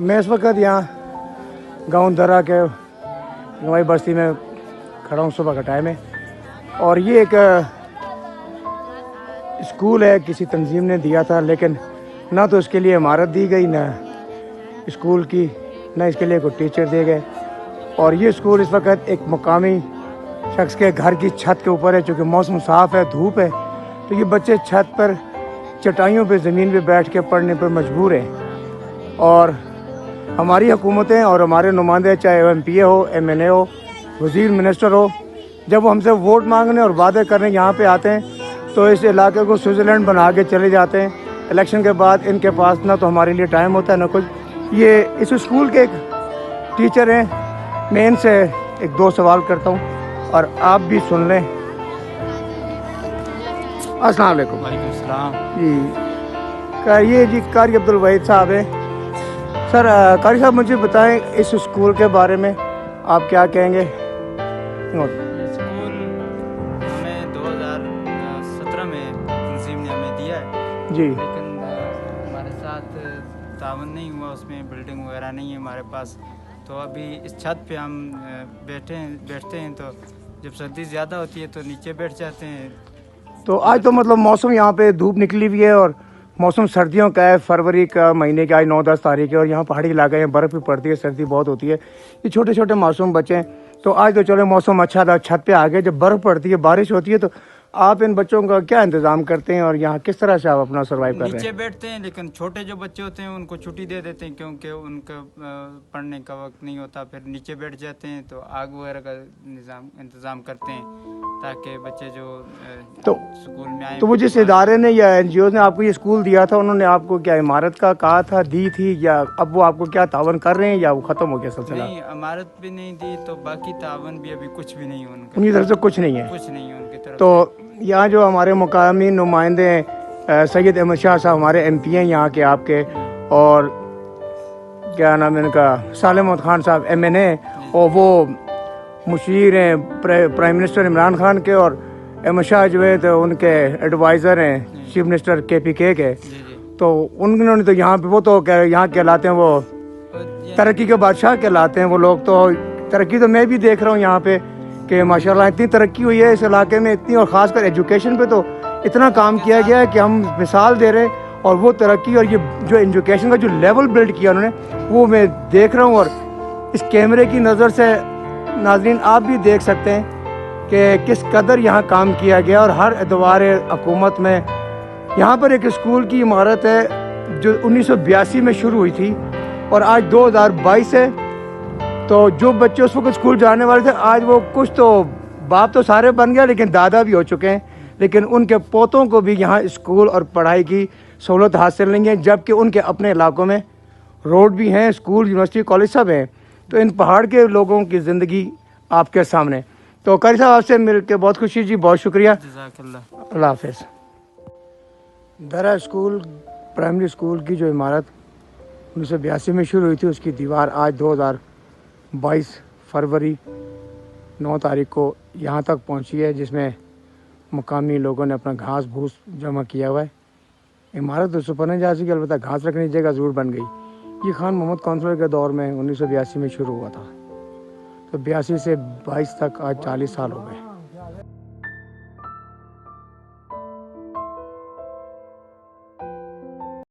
मैं इस वक्त यहाँ गांव दरा के गवाई बस्ती में खड़ा हूँ, सुबह का टाइम है और ये एक स्कूल है, किसी तंजीम ने दिया था, लेकिन ना तो इसके लिए इमारत दी गई, ना स्कूल की, ना इसके लिए कोई टीचर दिए गए। और ये स्कूल इस वक्त एक मुकामी शख्स के घर की छत के ऊपर है, चूँकि मौसम साफ़ है, धूप है, तो ये बच्चे छत पर चटाइयों पे ज़मीन पे बैठ के पढ़ने पर मजबूर हैं। और हमारी हुकूमतें और हमारे नुमाइंदे, चाहे MP हो, MNA हो, वज़ीर मिनिस्टर हो, जब वो हमसे वोट मांगने और वादे करने यहाँ पे आते हैं तो इस इलाके को स्विट्ज़रलैंड बना के चले जाते हैं। इलेक्शन के बाद इनके पास ना तो हमारे लिए टाइम होता है ना कुछ। ये इस स्कूल के एक टीचर हैं, मैं इनसे एक दो सवाल करता हूँ और आप भी सुन लें। अस्सलाम वालेकुम। वालेकुम सलाम। जी, ये जी कारी अब्दुल वहीद साहब हैं। सर, कारी साहब मुझे बताएं इस स्कूल के बारे में आप क्या कहेंगे? ये स्कूल हमें 2017 में तंजीम ने हमें दिया है जी लेकिन हमारे साथ तावन नहीं हुआ, उसमें बिल्डिंग वगैरह नहीं है हमारे पास। तो अभी इस छत पे हम बैठते हैं तो जब सर्दी ज़्यादा होती है तो नीचे बैठ जाते हैं। तो आज तो मतलब मौसम यहाँ पे धूप निकली हुई है और मौसम सर्दियों का है, फरवरी का महीने की आज 9-10 तारीख है और यहाँ पहाड़ी इलाका है, बर्फ़ भी पड़ती है, सर्दी बहुत होती है। ये छोटे छोटे मासूम बच्चे हैं, तो आज तो चलो मौसम अच्छा था, छत पे आ गए। जब बर्फ़ पड़ती है, बारिश होती है, तो आप इन बच्चों का क्या इंतज़ाम करते हैं और यहाँ किस तरह से आप अपना सर्वाइव कर रहे नीचे हैं? बैठते हैं, लेकिन छोटे जो बच्चे होते हैं उनको छुट्टी दे देते हैं क्योंकि उनका पढ़ने का वक्त नहीं होता। फिर नीचे बैठ जाते हैं तो आग वगैरह का इंतज़ाम करते हैं ताकि बच्चे जो तो स्कूल में आए। तो वो जिस इदारे ने या NGO ने आपको ये स्कूल दिया था, उन्होंने आपको क्या इमारत का कहा था, दी थी, या अब वो आपको क्या तावन कर रहे हैं या वो ख़त्म हो गया सिलसिला? नहीं, इमारत भी नहीं दी तो बाकी तावन भी अभी कुछ भी नहीं उनका, उनकी तरफ से कुछ नहीं है। कुछ नहीं है उनकी तरफ। तो यहाँ जो हमारे मुकामी नुमाइंदे हैं, सैयद अहमद शाह साहब हमारे MP हैं यहाँ के आपके, और क्या नाम है इनका, सालिम अहमद खान साहब MNA, और वो मुशीर हैं प्राइम मिनिस्टर इमरान खान के, और अहमद शाह जो है तो उनके एडवाइज़र हैं चीफ मिनिस्टर KPK के। जी जी। तो उन्होंने तो यहाँ पे, वो तो यहाँ कहलाते हैं, वो तरक्की के बादशाह कहलाते हैं वो लोग। तो तरक्की तो मैं भी देख रहा हूँ यहाँ पे कि माशाल्लाह इतनी तरक्की हुई है इस इलाके में, इतनी, और ख़ासकर एजुकेशन पे तो इतना काम किया गया है कि हम मिसाल दे रहे हैं। और वो तरक्की और ये जो एजुकेशन का जो लेवल बिल्ड किया उन्होंने, वो मैं देख रहा हूँ। और इस कैमरे की नज़र से नाज़रीन आप भी देख सकते हैं कि किस कदर यहाँ काम किया गया। और हर एतवार हुकूमत में यहाँ पर एक स्कूल की इमारत है जो 1982 में शुरू हुई थी और आज 2022 है। तो जो बच्चे उस वक्त स्कूल जाने वाले थे, आज वो कुछ तो बाप तो सारे बन गया लेकिन दादा भी हो चुके हैं, लेकिन उनके पोतों को भी यहाँ स्कूल और पढ़ाई की सहूलत हासिल नहीं है, जबकि उनके अपने इलाकों में रोड भी हैं, स्कूल, यूनिवर्सिटी, कॉलेज सब हैं। तो इन पहाड़ के लोगों की ज़िंदगी आपके सामने। तो कारी साहब आपसे मिल के बहुत खुशी जी, बहुत शुक्रिया, जज़ाकल्लाह। अल्लाह हाफ़िज़। दरा स्कूल प्राइमरी स्कूल की जो इमारत 1982 में शुरू हुई थी, उसकी दीवार आज 2022 फरवरी 9 तारीख को यहाँ तक पहुँची है, जिसमें मुकामी लोगों ने अपना घास भूस जमा किया हुआ है। इमारत तो सुपरने जा सकी, अलबत्ता घास रखने की जगह ज़रूर बन गई। ये खान मोहम्मद कौंसलर के दौर में 1982 में शुरू हुआ था, तो 82 से 22 तक आज 40 साल हो गए।